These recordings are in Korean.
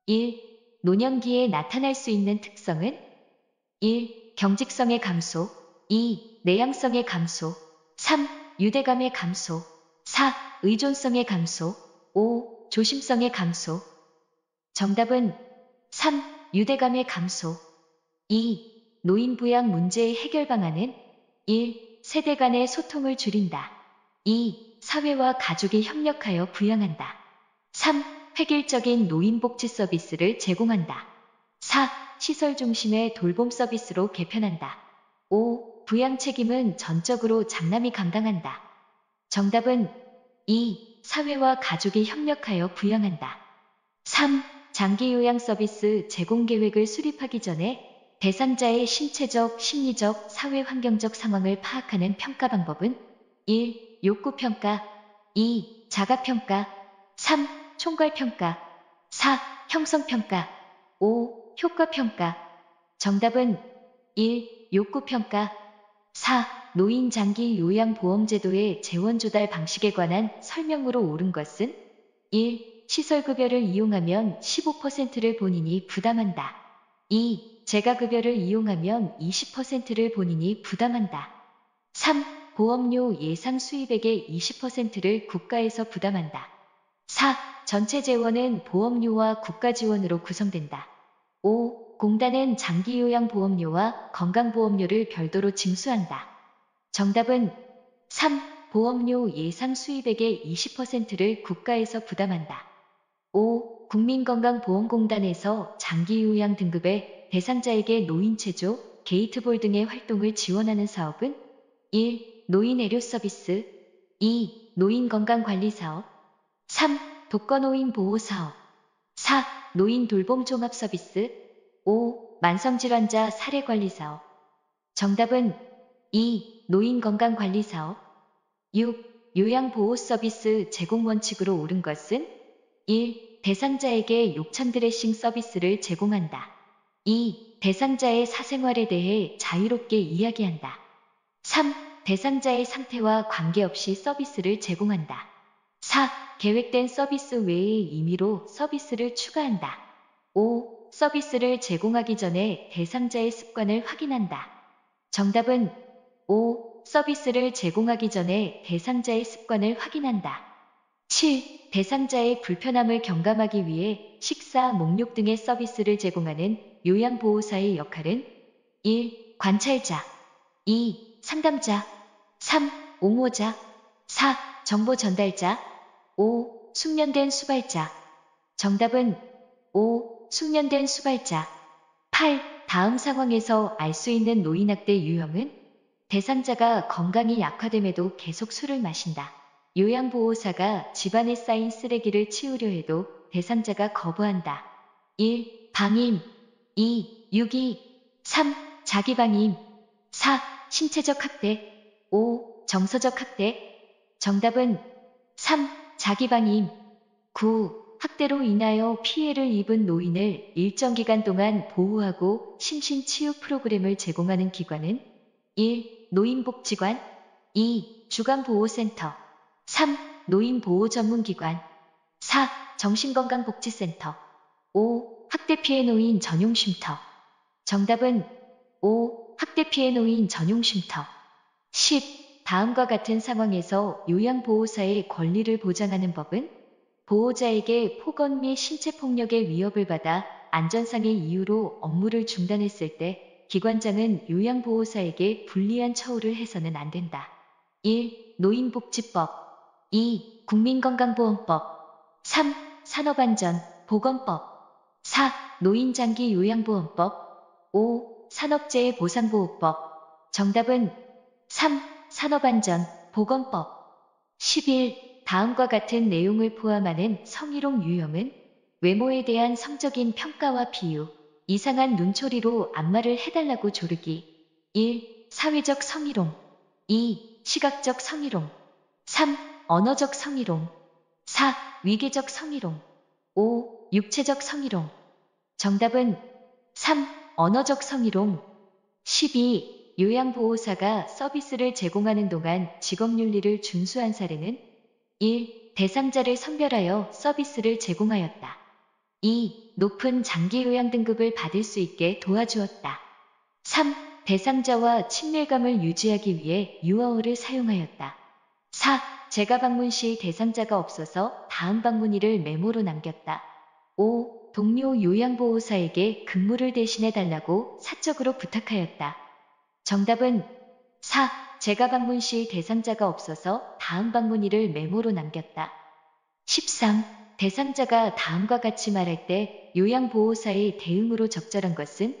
1. 노년기에 나타날 수 있는 특성은 1. 경직성의 감소 2. 내향성의 감소 3. 유대감의 감소 4. 의존성의 감소 5. 조심성의 감소 정답은 3. 유대감의 감소 2. 노인 부양 문제의 해결 방안은 1. 세대 간의 소통을 줄인다. 2. 사회와 가족이 협력하여 부양한다. 3. 획일적인 노인복지 서비스를 제공한다. 4. 시설 중심의 돌봄 서비스로 개편한다. 5. 부양 책임은 전적으로 장남이 감당한다. 정답은 2. 사회와 가족이 협력하여 부양한다. 3. 장기 요양 서비스 제공 계획을 수립하기 전에 대상자의 신체적, 심리적, 사회 환경적 상황을 파악하는 평가 방법은 1. 욕구평가 2. 자가평가 3. 총괄평가 4. 형성평가 5. 효과평가 정답은 1. 욕구평가 4. 노인장기 요양보험제도의 재원조달 방식에 관한 설명으로 옳은 것은 1. 시설급여를 이용하면 15%를 본인이 부담한다. 2. 재가급여를 이용하면 20%를 본인이 부담한다. 3. 보험료 예상 수입액의 20%를 국가에서 부담한다. 4. 전체 재원은 보험료와 국가지원으로 구성된다. 5. 공단은 장기요양보험료와 건강보험료를 별도로 징수한다. 정답은 3. 보험료 예상 수입액의 20%를 국가에서 부담한다. 5. 국민건강보험공단에서 장기요양 등급의 대상자에게 노인체조, 게이트볼 등의 활동을 지원하는 사업은 1. 노인애료 서비스 2. 노인건강관리사업 3. 독거노인보호사업 4. 노인돌봄종합서비스 5. 만성질환자 사례관리사업 정답은 2. 노인건강관리사업 6. 요양보호서비스 제공 원칙으로 옳은 것은 1. 대상자에게 욕창 드레싱 서비스를 제공한다. 2. 대상자의 사생활에 대해 자유롭게 이야기한다. 3. 대상자의 상태와 관계없이 서비스를 제공한다. 4. 계획된 서비스 외의 임의로 서비스를 추가한다. 5. 서비스를 제공하기 전에 대상자의 습관을 확인한다. 정답은 5. 서비스를 제공하기 전에 대상자의 습관을 확인한다. 7. 대상자의 불편함을 경감하기 위해 식사, 목욕 등의 서비스를 제공하는 요양보호사의 역할은 1. 관찰자 2. 상담자 3. 옹호자 4. 정보 전달자 5. 숙련된 수발자 정답은 5. 숙련된 수발자 8. 다음 상황에서 알 수 있는 노인학대 유형은 대상자가 건강이 약화됨에도 계속 술을 마신다. 요양보호사가 집안에 쌓인 쓰레기를 치우려 해도 대상자가 거부한다. 1. 방임 2. 유기 3. 자기방임 4. 신체적 학대 5. 정서적 학대 정답은 3. 자기방임 9. 학대로 인하여 피해를 입은 노인을 일정 기간 동안 보호하고 심신치유 프로그램을 제공하는 기관은 1. 노인복지관 2. 주간보호센터 3. 노인보호전문기관 4. 정신건강복지센터 5. 학대피해 노인 전용쉼터 정답은 5. 학대피해 노인 전용쉼터 10. 다음과 같은 상황에서 요양보호사의 권리를 보장하는 법은 보호자에게 폭언 및 신체폭력의 위협을 받아 안전상의 이유로 업무를 중단했을 때 기관장은 요양보호사에게 불리한 처우를 해서는 안 된다. 1. 노인복지법 2. 국민건강보험법 3. 산업안전보건법 4. 노인장기요양보험법 5. 산업재해보상보호법 정답은 3. 산업안전보건법 11. 다음과 같은 내용을 포함하는 성희롱 유형은 외모에 대한 성적인 평가와 비유, 이상한 눈초리로 안마를 해달라고 조르기 1. 사회적 성희롱 2. 시각적 성희롱 3. 언어적 성희롱 4. 위계적 성희롱 5. 육체적 성희롱 정답은 3. 언어적 성희롱 12. 요양보호사가 서비스를 제공하는 동안 직업윤리를 준수한 사례는 1. 대상자를 선별하여 서비스를 제공하였다. 2. 높은 장기 요양 등급을 받을 수 있게 도와주었다. 3. 대상자와 친밀감을 유지하기 위해 유어어를 사용하였다. 4. 제가 방문 시 대상자가 없어서 다음 방문일을 메모로 남겼다. 5. 동료 요양보호사에게 근무를 대신해 달라고 사적으로 부탁하였다. 정답은 4. 제가 방문 시 대상자가 없어서 다음 방문일을 메모로 남겼다. 13. 대상자가 다음과 같이 말할 때 요양보호사의 대응으로 적절한 것은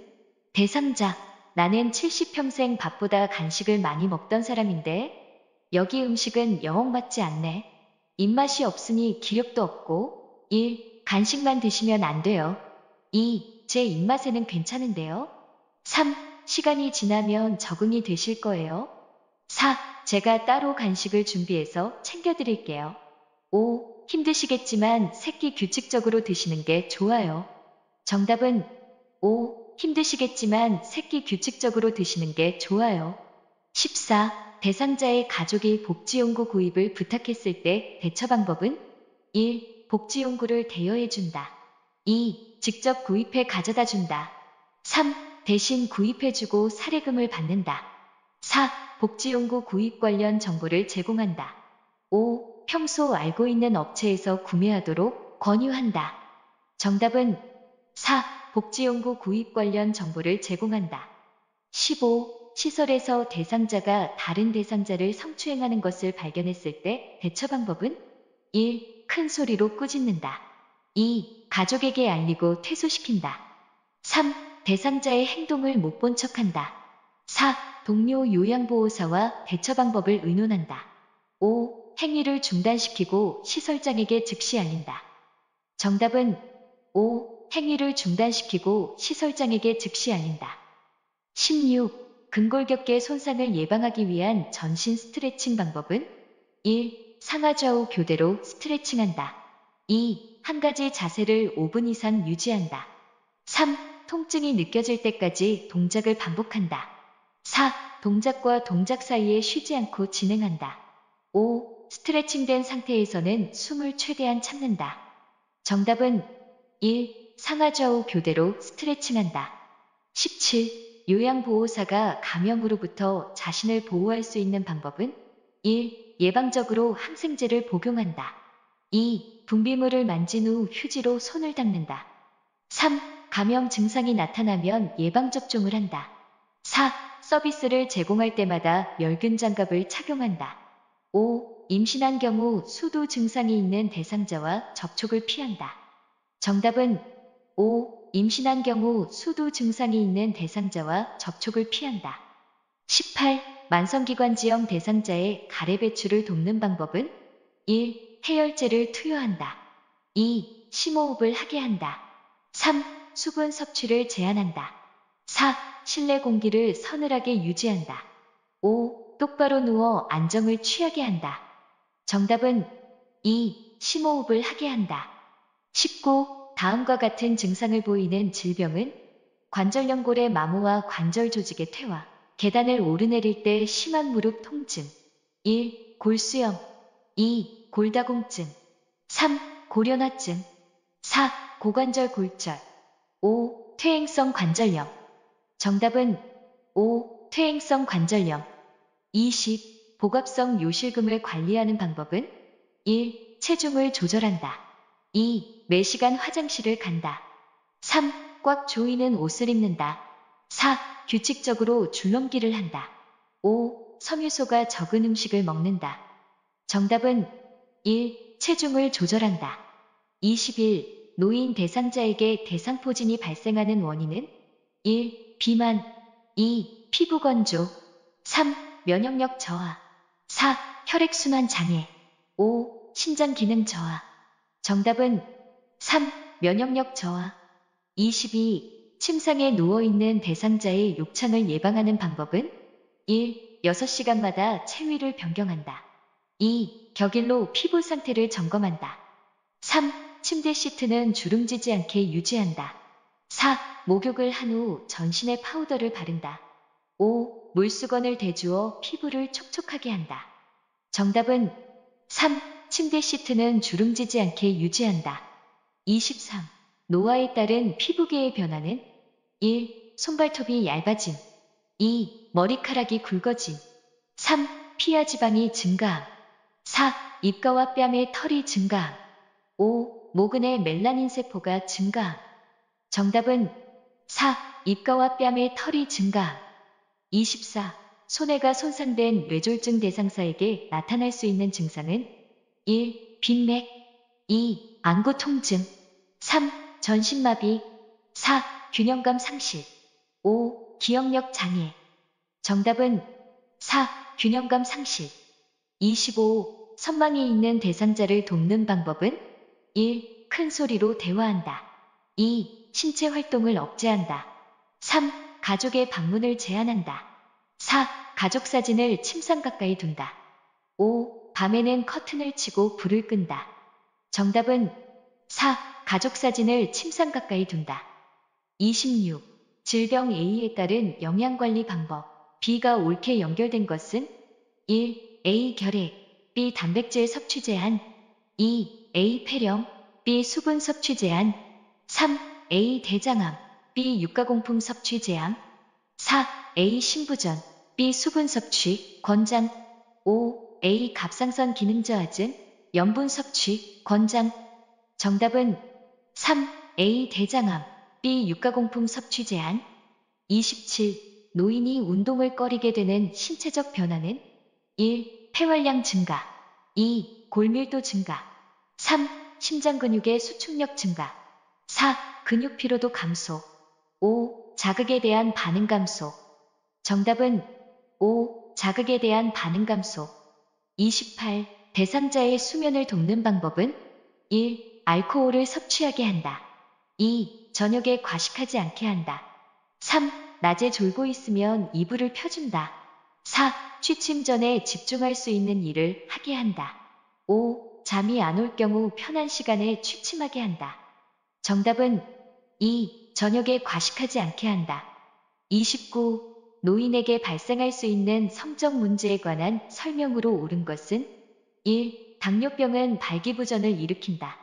대상자, 나는 70평생 밥보다 간식을 많이 먹던 사람인데 여기 음식은 영 맞지 않네. 입맛이 없으니 기력도 없고 1. 간식만 드시면 안 돼요. 2. 제 입맛에는 괜찮은데요. 3. 시간이 지나면 적응이 되실 거예요. 4. 제가 따로 간식을 준비해서 챙겨드릴게요. 5. 힘드시겠지만 새끼 규칙적으로 드시는 게 좋아요. 정답은 5. 힘드시겠지만 새끼 규칙적으로 드시는 게 좋아요. 14. 대상자의 가족이 복지용구 구입을 부탁했을 때 대처 방법은 1. 복지용구를 대여해준다. 2. 직접 구입해 가져다 준다. 3. 대신 구입해주고 사례금을 받는다. 4. 복지용구 구입 관련 정보를 제공한다. 5. 평소 알고 있는 업체에서 구매하도록 권유한다. 정답은 4. 복지용구 구입 관련 정보를 제공한다. 15. 시설에서 대상자가 다른 대상자를 성추행하는 것을 발견했을 때 대처 방법은 1. 큰 소리로 꾸짖는다. 2. 가족에게 알리고 퇴소시킨다. 3. 대상자의 행동을 못 본 척한다. 4. 동료 요양보호사와 대처 방법을 의논한다. 5. 행위를 중단시키고 시설장에게 즉시 알린다. 정답은 5. 행위를 중단시키고 시설장에게 즉시 알린다. 16. 근골격계 손상을 예방하기 위한 전신 스트레칭 방법은 1. 상하좌우 교대로 스트레칭한다. 2. 한 가지 자세를 5분 이상 유지한다. 3. 통증이 느껴질 때까지 동작을 반복한다. 4. 동작과 동작 사이에 쉬지 않고 진행한다. 5. 스트레칭된 상태에서는 숨을 최대한 참는다. 정답은 1. 상하좌우 교대로 스트레칭한다. 17. 요양보호사가 감염으로부터 자신을 보호할 수 있는 방법은 1. 예방적으로 항생제를 복용한다. 2. 분비물을 만진 후 휴지로 손을 닦는다. 3. 감염 증상이 나타나면 예방접종을 한다. 4. 서비스를 제공할 때마다 멸균 장갑을 착용한다. 5. 임신한 경우 수두 증상이 있는 대상자와 접촉을 피한다. 정답은 5. 임신한 경우 수두 증상이 있는 대상자와 접촉을 피한다. 18. 만성기관지염 대상자의 가래 배출을 돕는 방법은 1. 해열제를 투여한다. 2. 심호흡을 하게 한다. 3. 수분 섭취를 제한한다. 4. 실내 공기를 서늘하게 유지한다. 5. 똑바로 누워 안정을 취하게 한다. 정답은 2. 심호흡을 하게 한다. 19. 다음과 같은 증상을 보이는 질병은 관절연골의 마모와 관절 조직의 퇴화, 계단을 오르내릴 때 심한 무릎 통증, 1. 골수염, 2. 골다공증, 3. 고련화증, 4. 고관절 골절, 5. 퇴행성 관절염. 정답은 5. 퇴행성 관절염. 20. 복압성 요실금을 관리하는 방법은 1. 체중을 조절한다. 2. 매시간 화장실을 간다. 3. 꽉 조이는 옷을 입는다. 4. 규칙적으로 줄넘기를 한다. 5. 섬유소가 적은 음식을 먹는다. 정답은 1. 체중을 조절한다. 21. 노인 대상자에게 대상포진이 발생하는 원인은 1. 비만 2. 피부 건조 3. 면역력 저하 4. 혈액순환 장애 5. 신장 기능 저하. 정답은 3. 면역력 저하. 22. 침상에 누워있는 대상자의 욕창을 예방하는 방법은 1. 6시간마다 체위를 변경한다. 2. 격일로 피부 상태를 점검한다. 3. 침대 시트는 주름지지 않게 유지한다. 4. 목욕을 한 후 전신에 파우더를 바른다. 5. 물수건을 대주어 피부를 촉촉하게 한다. 정답은 3. 침대 시트는 주름지지 않게 유지한다. 23. 노화에 따른 피부계의 변화는 1. 손발톱이 얇아짐. 2. 머리카락이 굵어짐. 3. 피하 지방이 증가함. 4. 입가와 뺨의 털이 증가함. 5. 모근의 멜라닌 세포가 증가함. 정답은 4. 입가와 뺨의 털이 증가함. 24. 손해가 손상된 뇌졸중 대상자에게 나타날 수 있는 증상은 1. 빈맥. 2. 안구 통증. 3. 전신마비. 4. 균형감 상실. 5. 기억력 장애. 정답은 4. 균형감 상실. 25. 선망에 있는 대상자를 돕는 방법은 1. 큰 소리로 대화한다. 2. 신체 활동을 억제한다. 3. 가족의 방문을 제한한다. 4. 가족 사진을 침상 가까이 둔다. 5. 밤에는 커튼을 치고 불을 끈다. 정답은 4. 가족 사진을 침상 가까이 둔다. 26. 질병 A에 따른 영양관리 방법. B가 옳게 연결된 것은 1. A 결핵. B 단백질 섭취 제한. 2. A 폐렴. B 수분 섭취 제한. 3. A 대장암. B 유가공품 섭취 제한. 4. A 신부전. B 수분 섭취 권장. 5. A 갑상선 기능 저하증. 염분 섭취 권장. 정답은 3. A 대장암. B 유가공품 섭취 제한. 27. 노인이 운동을 꺼리게 되는 신체적 변화는 1. 폐활량 증가. 2. 골밀도 증가. 3. 심장 근육의 수축력 증가. 4. 근육 피로도 감소. 5. 자극에 대한 반응 감소. 정답은 5. 자극에 대한 반응 감소. 28. 대상자의 수면을 돕는 방법은 1. 알코올을 섭취하게 한다. 2. 저녁에 과식하지 않게 한다. 3. 낮에 졸고 있으면 이불을 펴준다. 4. 취침 전에 집중할 수 있는 일을 하게 한다. 5. 잠이 안 올 경우 편한 시간에 취침하게 한다. 정답은 2. 저녁에 과식하지 않게 한다. 29. 노인에게 발생할 수 있는 성적 문제에 관한 설명으로 옳은 것은 1. 당뇨병은 발기부전을 일으킨다.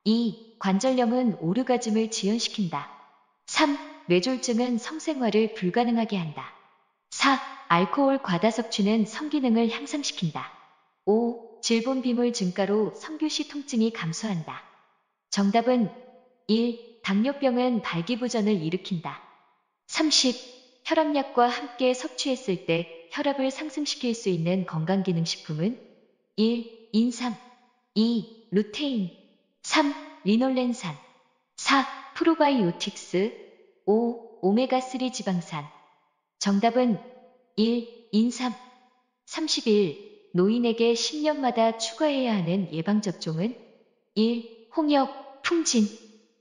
2. 관절염은 오르가즘을 지연시킨다. 3. 뇌졸중은 성생활을 불가능하게 한다. 4. 알코올 과다 섭취는 성기능을 향상시킨다. 5. 질본 비물 증가로 성교시 통증이 감소한다. 정답은 1. 당뇨병은 발기부전을 일으킨다. 30. 혈압약과 함께 섭취했을 때 혈압을 상승시킬 수 있는 건강기능식품은 1. 인삼. 2. 루테인. 3. 리놀렌산. 4. 프로바이오틱스. 5. 오메가3 지방산. 정답은 1. 인삼. 31. 노인에게 10년마다 추가해야 하는 예방접종은 1. 홍역, 풍진.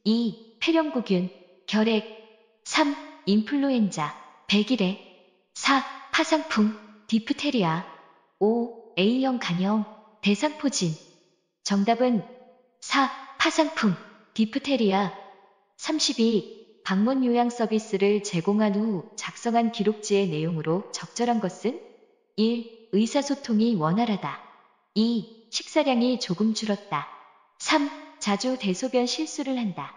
2. 폐렴구균, 결핵. 3. 인플루엔자, 백일해. 4. 파상풍, 디프테리아. 5. A형 간염, 대상포진. 정답은 4. 파상풍, 디프테리아. 32. 방문 요양 서비스를 제공한 후 작성한 기록지의 내용으로 적절한 것은 1. 의사소통이 원활하다. 2. 식사량이 조금 줄었다. 3. 자주 대소변 실수를 한다.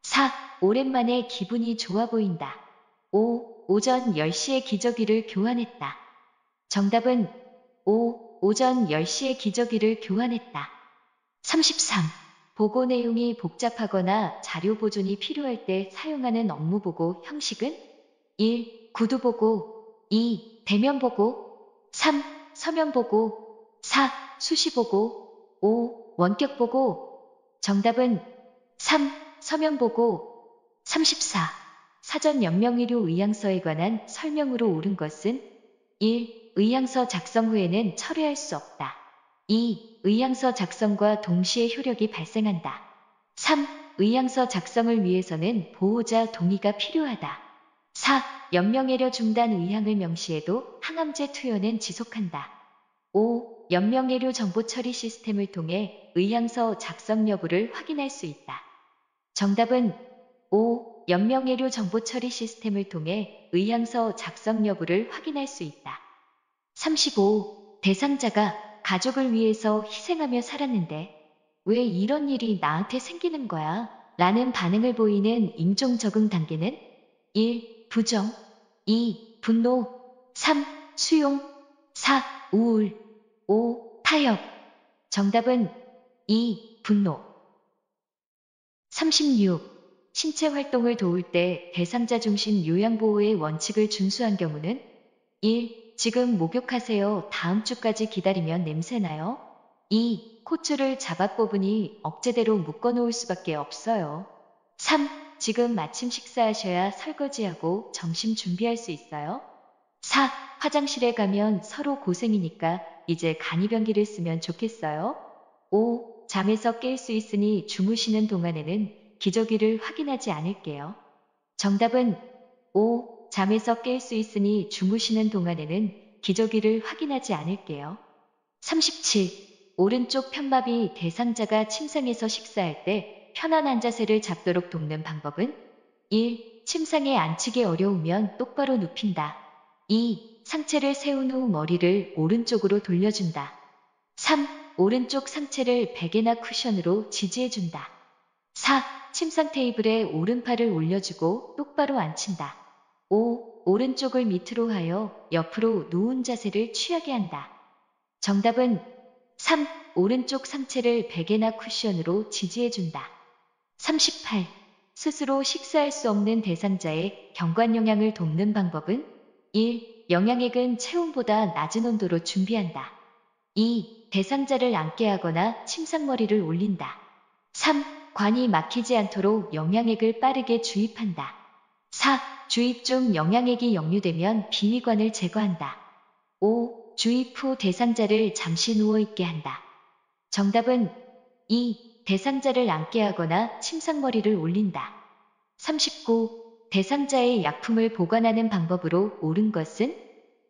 4. 오랜만에 기분이 좋아 보인다. 5. 오전 10시에 기저귀를 교환했다. 정답은 5. 오전 10시에 기저귀를 교환했다. 33. 보고 내용이 복잡하거나 자료 보존이 필요할 때 사용하는 업무보고 형식은 1. 구두보고. 2. 대면보고. 3. 서면보고. 4. 수시보고. 5. 원격보고. 정답은 3. 서면보고. 34. 사전 연명의료 의향서에 관한 설명으로 옳은 것은 1. 의향서 작성 후에는 철회할 수 없다. 2. 의향서 작성과 동시에 효력이 발생한다. 3. 의향서 작성을 위해서는 보호자 동의가 필요하다. 4. 연명애료 중단 의향을 명시해도 항암제 투여는 지속한다. 5. 연명애료 정보 처리 시스템을 통해 의향서 작성 여부를 확인할 수 있다. 정답은 5. 연명애료 정보 처리 시스템을 통해 의향서 작성 여부를 확인할 수 있다. 35. 대상자가 가족을 위해서 희생하며 살았는데 왜 이런 일이 나한테 생기는 거야? 라는 반응을 보이는 임종 적응 단계는 1. 부정 2. 분노 3. 수용 4. 우울 5. 타협 정답은 2. 분노 36. 신체 활동을 도울 때 대상자 중심 요양보호의 원칙을 준수한 경우는 1. 지금 목욕하세요. 다음 주까지 기다리면 냄새나요. 2. 코줄을 잡아 뽑으니 억제대로 묶어놓을 수밖에 없어요. 3. 지금 마침 식사하셔야 설거지하고 점심 준비할 수 있어요. 4. 화장실에 가면 서로 고생이니까 이제 간이변기를 쓰면 좋겠어요. 5. 잠에서 깰 수 있으니 주무시는 동안에는 기저귀를 확인하지 않을게요. 정답은 5. 잠에서 깰 수 있으니 주무시는 동안에는 기저귀를 확인하지 않을게요. 37. 오른쪽 편마비 대상자가 침상에서 식사할 때 편안한 자세를 잡도록 돕는 방법은 1. 침상에 앉히기 어려우면 똑바로 눕힌다. 2. 상체를 세운 후 머리를 오른쪽으로 돌려준다. 3. 오른쪽 상체를 베개나 쿠션으로 지지해준다. 4. 침상 테이블에 오른팔을 올려주고 똑바로 앉힌다. 5. 오른쪽을 밑으로 하여 옆으로 누운 자세를 취하게 한다. 정답은 3. 오른쪽 상체를 베개나 쿠션으로 지지해준다. 38. 스스로 식사할 수 없는 대상자의 경관 영양을 돕는 방법은 1. 영양액은 체온보다 낮은 온도로 준비한다. 2. 대상자를 앉게 하거나 침상머리를 올린다. 3. 관이 막히지 않도록 영양액을 빠르게 주입한다. 4. 주입 중 영양액이 역류되면 비위관을 제거한다. 5. 주입 후 대상자를 잠시 누워있게 한다. 정답은 2. 대상자를 앉게 하거나 침상머리를 올린다. 39. 대상자의 약품을 보관하는 방법으로 옳은 것은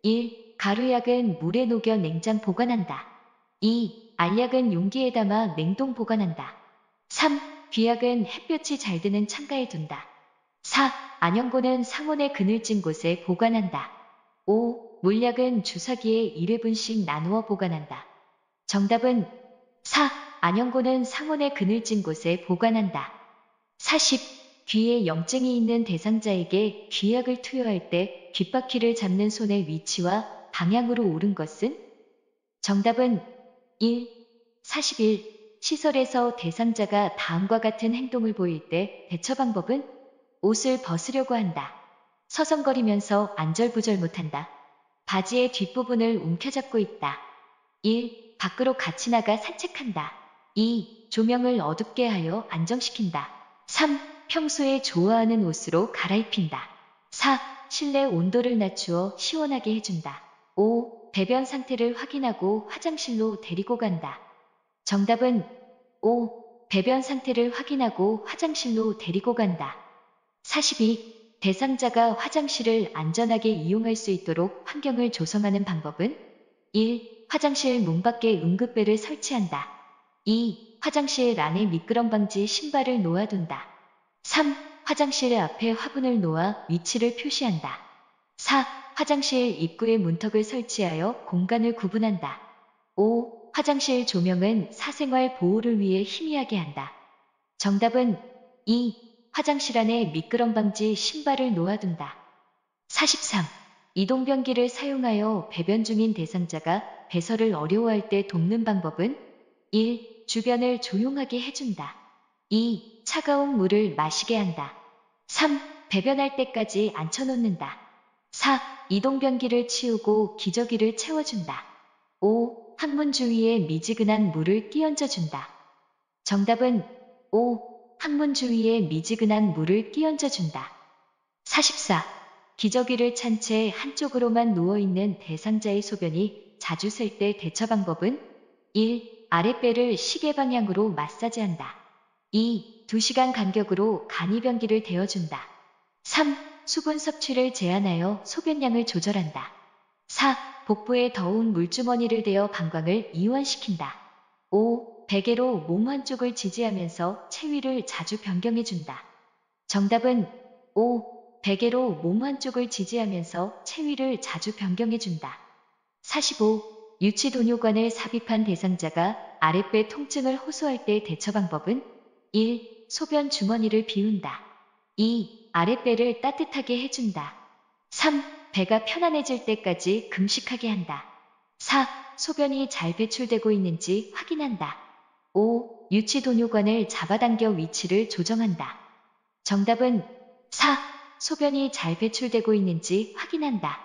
1. 가루약은 물에 녹여 냉장 보관한다. 2. 알약은 용기에 담아 냉동 보관한다. 3. 귀약은 햇볕이 잘 드는 창가에 둔다. 4. 안연고는 상온에 그늘진 곳에 보관한다. 5. 물약은 주사기에 1회분씩 나누어 보관한다. 정답은 4. 안연고는 상온에 그늘진 곳에 보관한다. 40. 귀에 염증이 있는 대상자에게 귀약을 투여할 때 귓바퀴를 잡는 손의 위치와 방향으로 옳은 것은? 정답은 1. 41. 시설에서 대상자가 다음과 같은 행동을 보일 때 대처 방법은 옷을 벗으려고 한다. 서성거리면서 안절부절 못한다. 바지의 뒷부분을 움켜잡고 있다. 1. 밖으로 같이 나가 산책한다. 2. 조명을 어둡게 하여 안정시킨다. 3. 평소에 좋아하는 옷으로 갈아입힌다. 4. 실내 온도를 낮추어 시원하게 해준다. 5. 배변 상태를 확인하고 화장실로 데리고 간다. 정답은 5. 배변 상태를 확인하고 화장실로 데리고 간다. 42. 대상자가 화장실을 안전하게 이용할 수 있도록 환경을 조성하는 방법은 1. 화장실 문 밖에 응급배를 설치한다. 2. 화장실 안에 미끄럼 방지 신발을 놓아둔다. 3. 화장실 앞에 화분을 놓아 위치를 표시한다. 4. 화장실 입구에 문턱을 설치하여 공간을 구분한다. 5. 화장실 조명은 사생활 보호를 위해 희미하게 한다. 정답은 2. 화장실 안에 미끄럼 방지 신발을 놓아둔다. 43. 이동변기를 사용하여 배변 중인 대상자가 배설을 어려워할 때 돕는 방법은 1. 주변을 조용하게 해준다. 2. 차가운 물을 마시게 한다. 3. 배변할 때까지 앉혀놓는다. 4. 이동변기를 치우고 기저귀를 채워준다. 5. 항문 주위에 미지근한 물을 끼얹어준다. 정답은 5. 항문 주위에 미지근한 물을 끼얹어준다. 44. 기저귀를 찬 채 한쪽으로만 누워있는 대상자의 소변이 자주 셀 때 대처 방법은 1. 아랫배를 시계 방향으로 마사지한다. 2. 2시간 간격으로 간이변기를 데워준다. 3. 수분 섭취를 제한하여 소변량을 조절한다. 4. 복부에 더운 물주머니를 대어 방광을 이완시킨다. 5. 베개로 몸 한쪽을 지지하면서 체위를 자주 변경해준다. 정답은 5. 베개로 몸 한쪽을 지지하면서 체위를 자주 변경해준다. 45. 유치도뇨관을 삽입한 대상자가 아랫배 통증을 호소할 때 대처 방법은 1. 소변 주머니를 비운다. 2. 아랫배를 따뜻하게 해준다. 3. 배가 편안해질 때까지 금식하게 한다. 4. 소변이 잘 배출되고 있는지 확인한다. 5. 유치 도뇨관을 잡아당겨 위치를 조정한다. 정답은 4. 소변이 잘 배출되고 있는지 확인한다.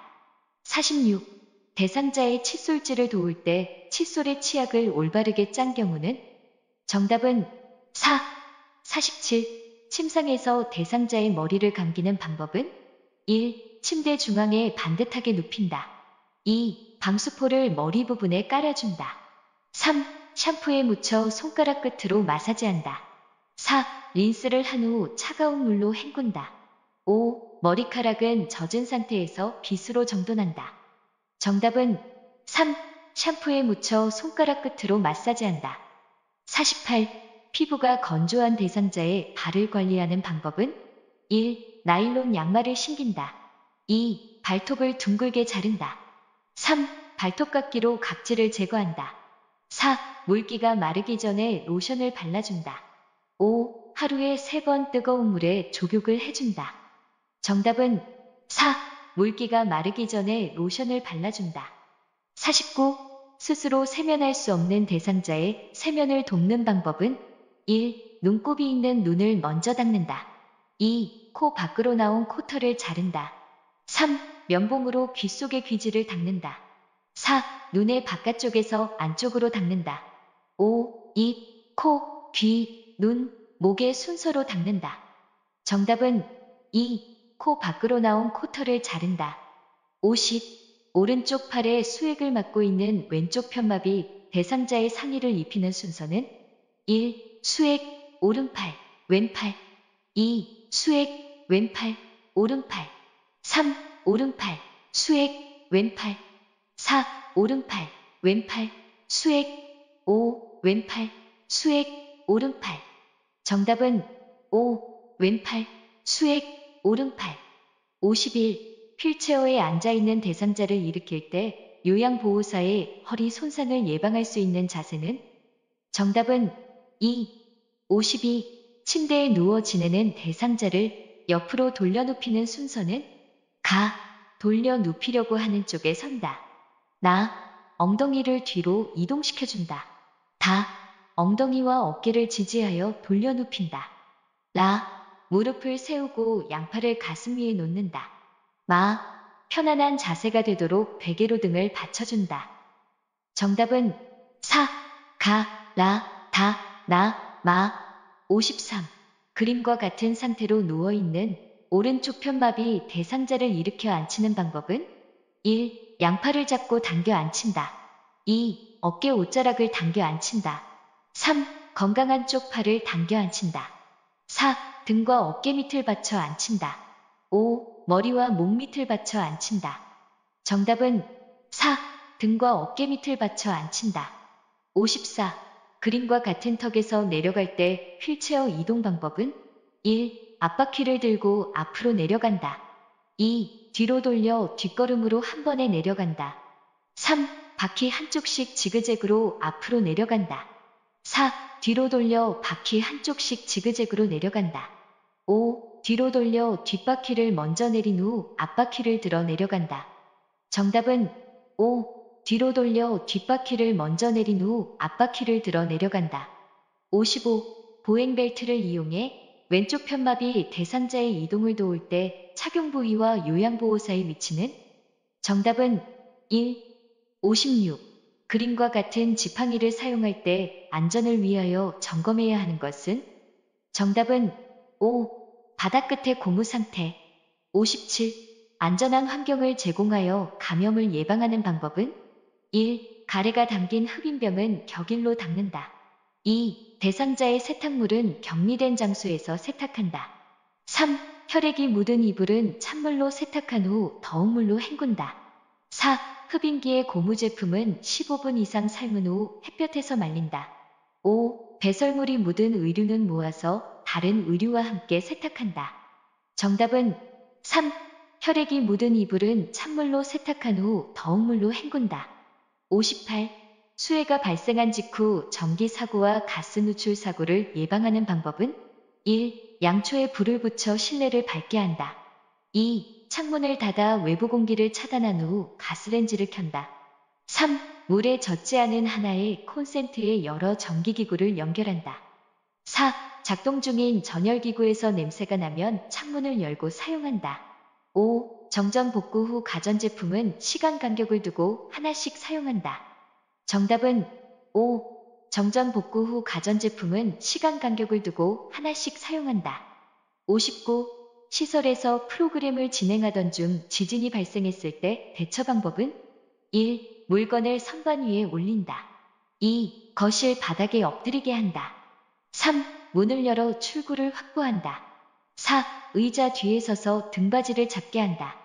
46. 대상자의 칫솔질을 도울 때 칫솔의 치약을 올바르게 짠 경우는? 정답은 4. 47. 침상에서 대상자의 머리를 감기는 방법은? 1. 침대 중앙에 반듯하게 눕힌다. 2. 방수포를 머리 부분에 깔아준다. 3. 샴푸에 묻혀 손가락 끝으로 마사지한다. 4. 린스를 한 후 차가운 물로 헹군다. 5. 머리카락은 젖은 상태에서 빗으로 정돈한다. 정답은 3. 샴푸에 묻혀 손가락 끝으로 마사지한다. 48. 피부가 건조한 대상자의 발을 관리하는 방법은? 1. 나일론 양말을 신긴다. 2. 발톱을 둥글게 자른다. 3. 발톱깎이로 각질을 제거한다. 4. 물기가 마르기 전에 로션을 발라준다. 5. 하루에 3번 뜨거운 물에 조격을 해준다. 정답은 4. 물기가 마르기 전에 로션을 발라준다. 49. 스스로 세면할 수 없는 대상자의 세면을 돕는 방법은? 1. 눈곱이 있는 눈을 먼저 닦는다. 2. 코 밖으로 나온 코털을 자른다. 3. 면봉으로 귀 속의 귀지를 닦는다. 4. 눈의 바깥쪽에서 안쪽으로 닦는다. 5. 입, 코, 귀, 눈, 목의 순서로 닦는다. 정답은 2. 코 밖으로 나온 코털을 자른다. 50. 오른쪽 팔에 수액을 맡고 있는 왼쪽 편마비 대상자의 상의를 입히는 순서는? 1. 수액, 오른팔, 왼팔. 2. 수액, 왼팔, 오른팔. 3. 오른팔, 수액, 왼팔. 4. 오른팔, 왼팔, 수액. 5. 왼팔, 수액, 오른팔. 정답은 5. 왼팔, 수액, 오른팔. 51. 휠체어에 앉아있는 대상자를 일으킬 때 요양보호사의 허리 손상을 예방할 수 있는 자세는? 정답은 2. 52. 침대에 누워 지내는 대상자를 옆으로 돌려 눕히는 순서는? 가. 돌려 눕히려고 하는 쪽에 선다. 나. 엉덩이를 뒤로 이동시켜준다. 다. 엉덩이와 어깨를 지지하여 돌려 눕힌다. 라. 무릎을 세우고 양팔을 가슴 위에 놓는다. 마. 편안한 자세가 되도록 베개로 등을 받쳐준다. 정답은 4. 가, 라, 다, 나, 마. 53. 그림과 같은 상태로 누워있는 오른쪽 편마비 대상자를 일으켜 앉히는 방법은? 1. 양팔을 잡고 당겨 앉힌다. 2. 어깨 옷자락을 당겨 앉힌다. 3. 건강한 쪽 팔을 당겨 앉힌다. 4. 등과 어깨 밑을 받쳐 앉힌다. 5. 머리와 목 밑을 받쳐 앉힌다. 정답은 4. 등과 어깨 밑을 받쳐 앉힌다. 54. 그림과 같은 턱에서 내려갈 때 휠체어 이동 방법은? 1. 앞바퀴를 들고 앞으로 내려간다. 2. 뒤로 돌려 뒷걸음으로 한 번에 내려간다. 3. 바퀴 한쪽씩 지그재그로 앞으로 내려간다. 4. 뒤로 돌려 바퀴 한쪽씩 지그재그로 내려간다. 5. 뒤로 돌려 뒷바퀴를 먼저 내린 후 앞바퀴를 들어 내려간다. 정답은 5. 뒤로 돌려 뒷바퀴를 먼저 내린 후 앞바퀴를 들어 내려간다. 55. 보행벨트를 이용해 왼쪽 편마비 대상자의 이동을 도울 때 착용 부위와 요양보호사의 위치는? 정답은 1. 56. 그림과 같은 지팡이를 사용할 때 안전을 위하여 점검해야 하는 것은? 정답은 5. 바닥 끝의 고무 상태. 57. 안전한 환경을 제공하여 감염을 예방하는 방법은? 1. 가래가 담긴 흡인병은 격일로 닦는다. 2. 대상자의 세탁물은 격리된 장소에서 세탁한다. 3. 혈액이 묻은 이불은 찬물로 세탁한 후 더운 물로 헹군다. 4. 흡인기의 고무 제품은 15분 이상 삶은 후 햇볕에서 말린다. 5. 배설물이 묻은 의류는 모아서 다른 의류와 함께 세탁한다. 정답은 3. 혈액이 묻은 이불은 찬물로 세탁한 후 더운 물로 헹군다. 58. 수해가 발생한 직후 전기 사고와 가스 누출 사고를 예방하는 방법은? 1. 양초에 불을 붙여 실내를 밝게 한다. 2. 창문을 닫아 외부 공기를 차단한 후 가스렌지를 켠다. 3. 물에 젖지 않은 하나의 콘센트에 여러 전기기구를 연결한다. 4. 작동 중인 전열기구에서 냄새가 나면 창문을 열고 사용한다. 5. 정전 복구 후 가전제품은 시간 간격을 두고 하나씩 사용한다. 정답은 5. 정전 복구 후 가전제품은 시간 간격을 두고 하나씩 사용한다. 59. 시설에서 프로그램을 진행하던 중 지진이 발생했을 때 대처 방법은 1. 물건을 선반 위에 올린다. 2. 거실 바닥에 엎드리게 한다. 3. 문을 열어 출구를 확보한다. 4. 의자 뒤에 서서 등받이를 잡게 한다.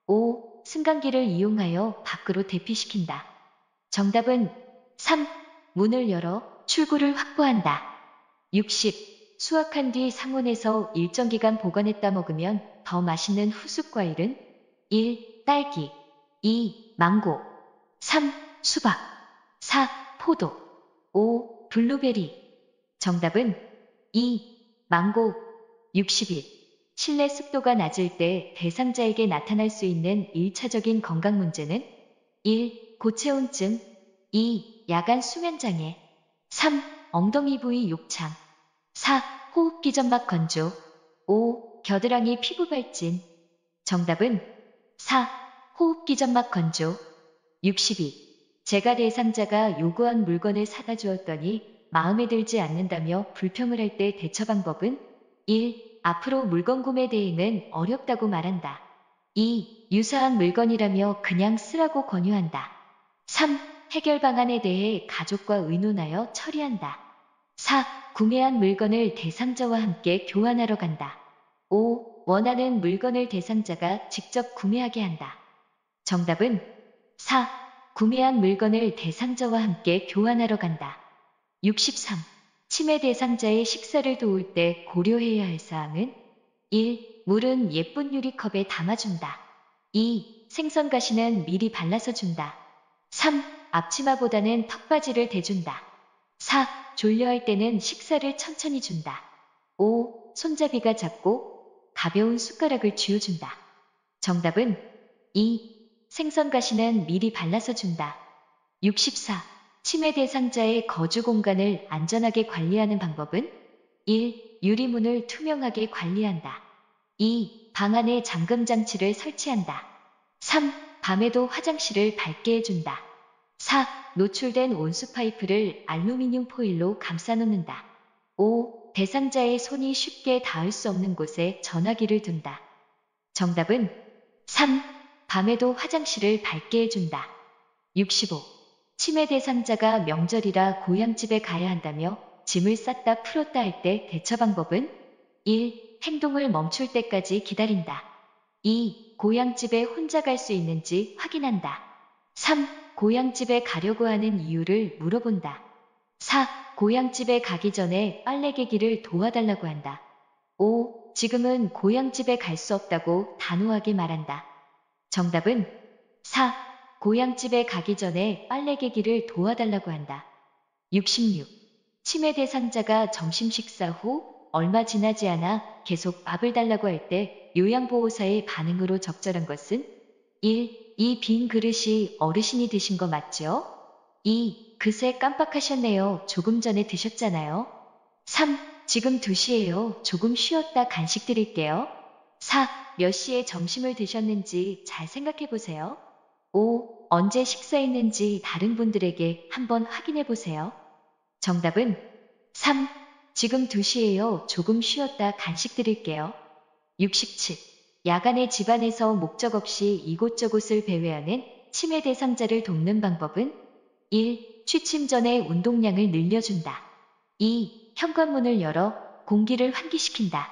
5. 승강기를 이용하여 밖으로 대피시킨다. 정답은 3. 문을 열어 출구를 확보한다. 60. 수확한 뒤 상온에서 일정 기간 보관했다 먹으면 더 맛있는 후숙 과일은 1. 딸기 2. 망고 3. 수박 4. 포도 5. 블루베리 정답은 2. 망고 61. 실내 습도가 낮을 때 대상자에게 나타날 수 있는 1차적인 건강 문제는 1. 고체온증 2. 야간 수면장애 3. 엉덩이 부위 욕창 4. 호흡기 점막 건조 5. 겨드랑이 피부 발진 정답은 4. 호흡기 점막 건조 62. 제가 대상자가 요구한 물건을 사다 주었더니 마음에 들지 않는다며 불평을 할 때 대처 방법은 1. 앞으로 물건 구매 대행은 어렵다고 말한다. 2. 유사한 물건이라며 그냥 쓰라고 권유한다. 3. 해결 방안에 대해 가족과 의논하여 처리한다. 4. 구매한 물건을 대상자와 함께 교환하러 간다. 5. 원하는 물건을 대상자가 직접 구매하게 한다. 정답은 4. 구매한 물건을 대상자와 함께 교환하러 간다. 63. 치매 대상자의 식사를 도울 때 고려해야 할 사항은 1. 물은 예쁜 유리컵에 담아준다. 2. 생선 가시는 미리 발라서 준다. 3. 앞치마보다는 턱받이를 대준다. 4. 졸려할 때는 식사를 천천히 준다. 5. 손잡이가 작고 가벼운 숟가락을 쥐어준다. 정답은 2. 생선 가시는 미리 발라서 준다. 64. 치매 대상자의 거주 공간을 안전하게 관리하는 방법은 1. 유리문을 투명하게 관리한다. 2. 방 안에 잠금 장치를 설치한다. 3. 밤에도 화장실을 밝게 해준다. 4. 노출된 온수 파이프를 알루미늄 포일로 감싸 놓는다. 5. 대상자의 손이 쉽게 닿을 수 없는 곳에 전화기를 둔다. 정답은 3. 밤에도 화장실을 밝게 해준다. 65. 치매 대상자가 명절이라 고향집에 가야 한다며 짐을 쌌다 풀었다 할 때 대처 방법은 1. 행동을 멈출 때까지 기다린다. 2. 고향집에 혼자 갈 수 있는지 확인한다. 3. 고향집에 가려고 하는 이유를 물어본다. 4. 고향집에 가기 전에 빨래개기를 도와달라고 한다. 5. 지금은 고향집에 갈 수 없다고 단호하게 말한다. 정답은 4. 고향집에 가기 전에 빨래개기를 도와달라고 한다. 66. 치매 대상자가 점심 식사 후 얼마 지나지 않아 계속 밥을 달라고 할 때 요양보호사의 반응으로 적절한 것은 1. 이 빈 그릇이 어르신이 드신 거 맞죠? 2. 그새 깜빡하셨네요. 조금 전에 드셨잖아요. 3. 지금 2시예요. 조금 쉬었다 간식 드릴게요. 4. 몇 시에 점심을 드셨는지 잘 생각해 보세요. 5. 언제 식사했는지 다른 분들에게 한번 확인해 보세요. 정답은 3. 지금 2시예요. 조금 쉬었다 간식 드릴게요. 67. 야간에 집안에서 목적 없이 이곳저곳을 배회하는 치매 대상자를 돕는 방법은 1. 취침 전에 운동량을 늘려준다. 2. 현관문을 열어 공기를 환기시킨다.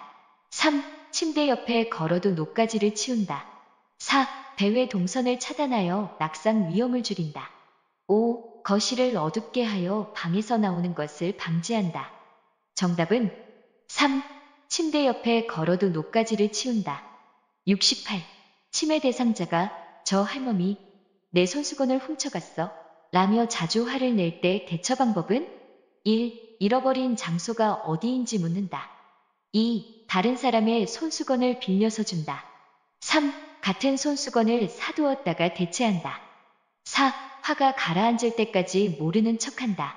3. 침대 옆에 걸어둔 옷가지를 치운다. 4. 배회 동선을 차단하여 낙상 위험을 줄인다. 5. 거실을 어둡게 하여 방에서 나오는 것을 방지한다. 정답은 3. 침대 옆에 걸어둔 옷가지를 치운다. 68. 치매 대상자가 저 할멈이 내 손수건을 훔쳐갔어 라며 자주 화를 낼 때 대처 방법은 1. 잃어버린 장소가 어디인지 묻는다. 2. 다른 사람의 손수건을 빌려서 준다. 3. 같은 손수건을 사두었다가 대체한다. 4. 화가 가라앉을 때까지 모르는 척한다.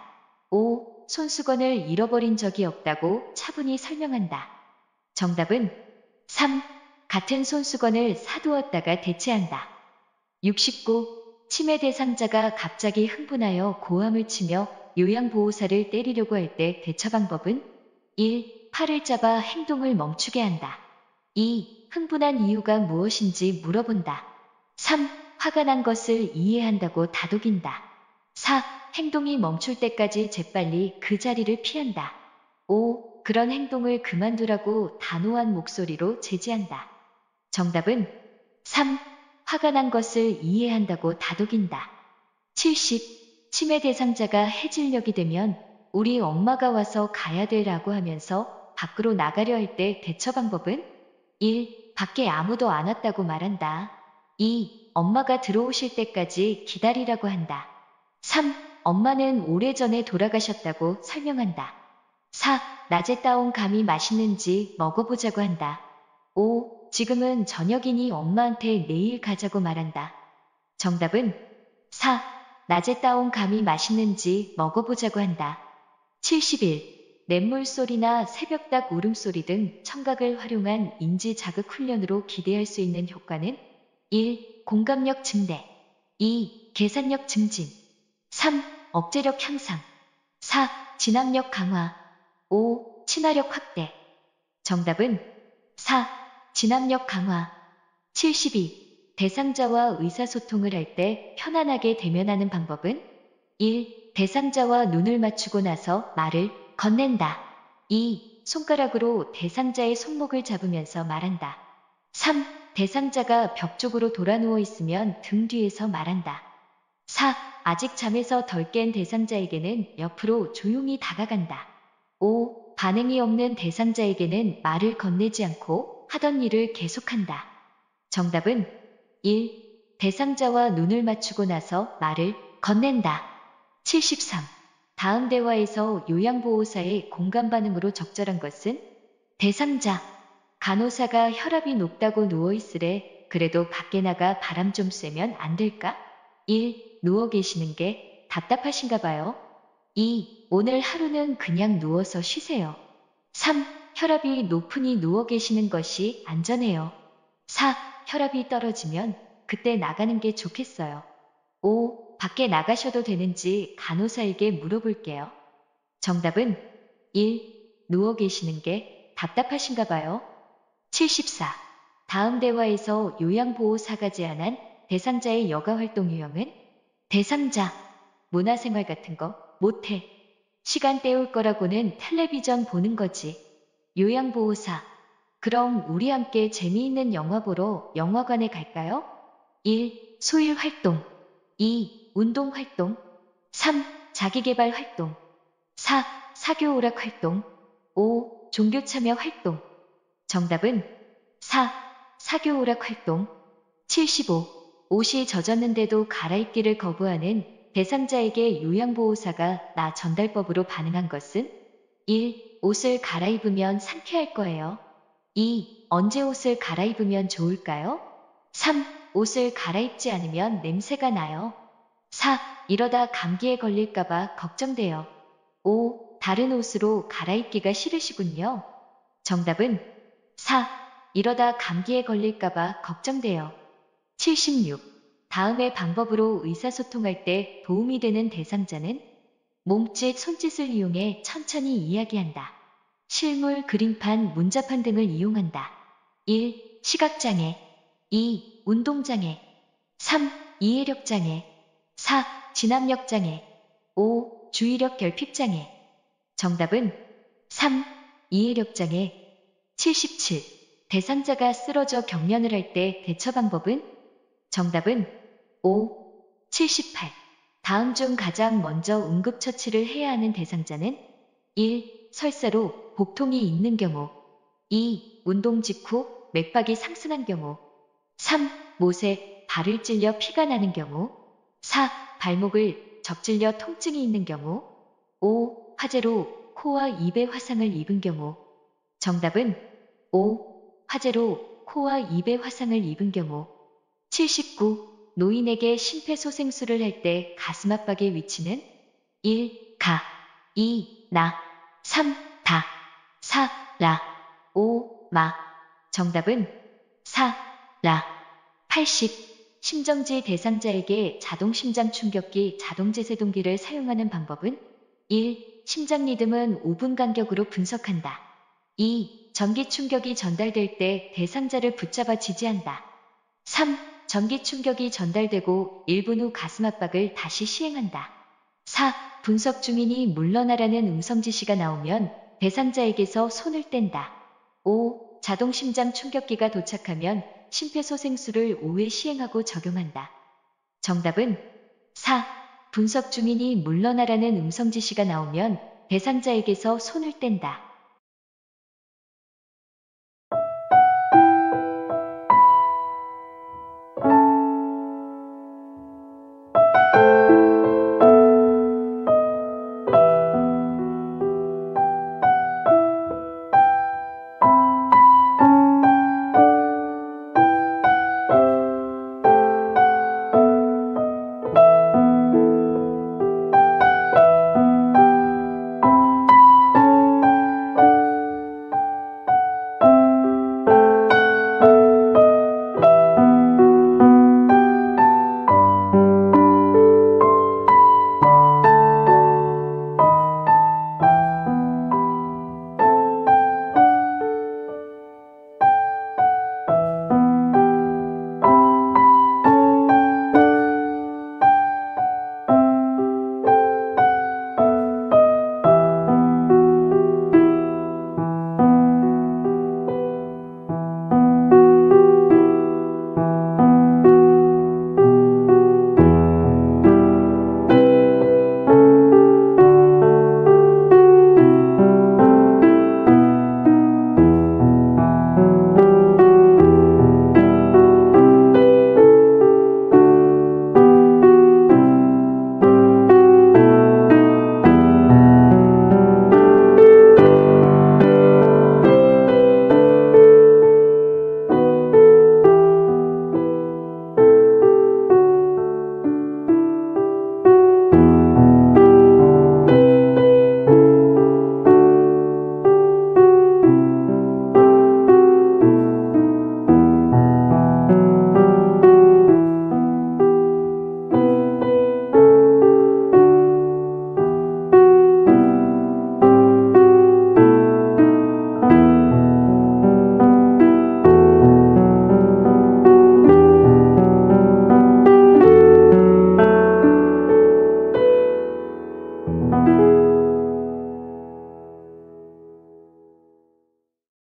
5. 손수건을 잃어버린 적이 없다고 차분히 설명한다. 정답은 3. 같은 손수건을 사두었다가 대체한다. 69. 치매 대상자가 갑자기 흥분하여 고함을 치며 요양보호사를 때리려고 할 때 대처 방법은 1. 팔을 잡아 행동을 멈추게 한다. 2. 흥분한 이유가 무엇인지 물어본다. 3. 화가 난 것을 이해한다고 다독인다. 4. 행동이 멈출 때까지 재빨리 그 자리를 피한다. 5. 그런 행동을 그만두라고 단호한 목소리로 제지한다. 정답은 3. 화가 난 것을 이해한다고 다독인다. 70. 치매 대상자가 해질녘이 되면 우리 엄마가 와서 가야 돼 라고 하면서 밖으로 나가려 할 때 대처 방법은 1. 밖에 아무도 안 왔다고 말한다. 2. 엄마가 들어오실 때까지 기다리라고 한다. 3. 엄마는 오래전에 돌아가셨다고 설명한다. 4. 낮에 따온 감이 맛있는지 먹어보자고 한다. 5. 지금은 저녁이니 엄마한테 내일 가자고 말한다. 정답은 4. 낮에 따온 감이 맛있는지 먹어보자고 한다. 71. 냇물 소리나 새벽닭 울음소리 등 청각을 활용한 인지 자극 훈련으로 기대할 수 있는 효과는 1. 공감력 증대 2. 계산력 증진 3. 억제력 향상 4. 진압력 강화 5. 친화력 확대 정답은 4. 진압력 강화 72. 대상자와 의사소통을 할 때 편안하게 대면하는 방법은 1. 대상자와 눈을 맞추고 나서 말을 건넨다. 2. 손가락으로 대상자의 손목을 잡으면서 말한다. 3. 대상자가 벽 쪽으로 돌아 누워 있으면 등 뒤에서 말한다. 4. 아직 잠에서 덜 깬 대상자에게는 옆으로 조용히 다가간다. 5. 반응이 없는 대상자에게는 말을 건네지 않고 하던 일을 계속한다. 정답은 1. 대상자와 눈을 맞추고 나서 말을 건넨다. 73. 다음 대화에서 요양보호사의 공감 반응으로 적절한 것은 대상자. 간호사가 혈압이 높다고 누워있으래. 그래도 밖에 나가 바람 좀 쐬면 안 될까? 1. 누워 계시는 게 답답하신가 봐요. 2. 오늘 하루는 그냥 누워서 쉬세요. 3. 혈압이 높으니 누워 계시는 것이 안전해요. 4. 혈압이 떨어지면 그때 나가는 게 좋겠어요. 5. 밖에 나가셔도 되는지 간호사에게 물어볼게요. 정답은 1. 누워 계시는 게 답답하신가 봐요. 74. 다음 대화에서 요양보호사가 제안한 대상자의 여가활동 유형은 대상자, 문화생활 같은 거 못해. 시간 때울 거라고는 텔레비전 보는 거지. 요양보호사, 그럼 우리 함께 재미있는 영화 보러 영화관에 갈까요? 1. 소일 활동 2. 운동 활동 3. 자기계발 활동 4. 사교 오락 활동 5. 종교 참여 활동 정답은 4. 사교 오락 활동 75. 옷이 젖었는데도 갈아입기를 거부하는 대상자에게 요양보호사가 나 전달법으로 반응한 것은 1. 옷을 갈아입으면 상쾌할 거예요. 2. 언제 옷을 갈아입으면 좋을까요? 3. 옷을 갈아입지 않으면 냄새가 나요. 4. 이러다 감기에 걸릴까봐 걱정돼요. 5. 다른 옷으로 갈아입기가 싫으시군요. 정답은 4. 이러다 감기에 걸릴까봐 걱정돼요. 76. 다음의 방법으로 의사소통할 때 도움이 되는 대상자는 몸짓, 손짓을 이용해 천천히 이야기한다. 실물, 그림판, 문자판 등을 이용한다. 1. 시각장애 2. 운동장애 3. 이해력장애 4. 진압력장애 5. 주의력 결핍장애 정답은 3. 이해력장애 77. 대상자가 쓰러져 경련을 할 때 대처 방법은 정답은 5. 78. 다음 중 가장 먼저 응급처치를 해야 하는 대상자는 1. 설사로 복통이 있는 경우 2. 운동 직후 맥박이 상승한 경우 3. 못에 발을 찔려 피가 나는 경우 4. 발목을 접질려 통증이 있는 경우 5. 화재로 코와 입에 화상을 입은 경우 정답은 5. 화재로 코와 입에 화상을 입은 경우. 79. 노인에게 심폐소생술을 할 때 가슴 압박의 위치는 1. 가, 2. 나, 3. 다, 4. 라, 5. 마. 정답은 4. 라. 80. 심정지 대상자에게 자동심장 충격기 자동제세동기를 사용하는 방법은 1. 심장 리듬은 5분 간격으로 분석한다. 2. 전기 충격이 전달될 때 대상자를 붙잡아 지지한다. 3. 전기 충격이 전달되고 1분 후 가슴 압박을 다시 시행한다. 4. 분석 중이니 물러나라는 음성 지시가 나오면 대상자에게서 손을 뗀다. 5. 자동심장 충격기가 도착하면 심폐소생술을 5회 시행하고 적용한다. 정답은 4. 분석 중이니 물러나라는 음성 지시가 나오면 대상자에게서 손을 뗀다.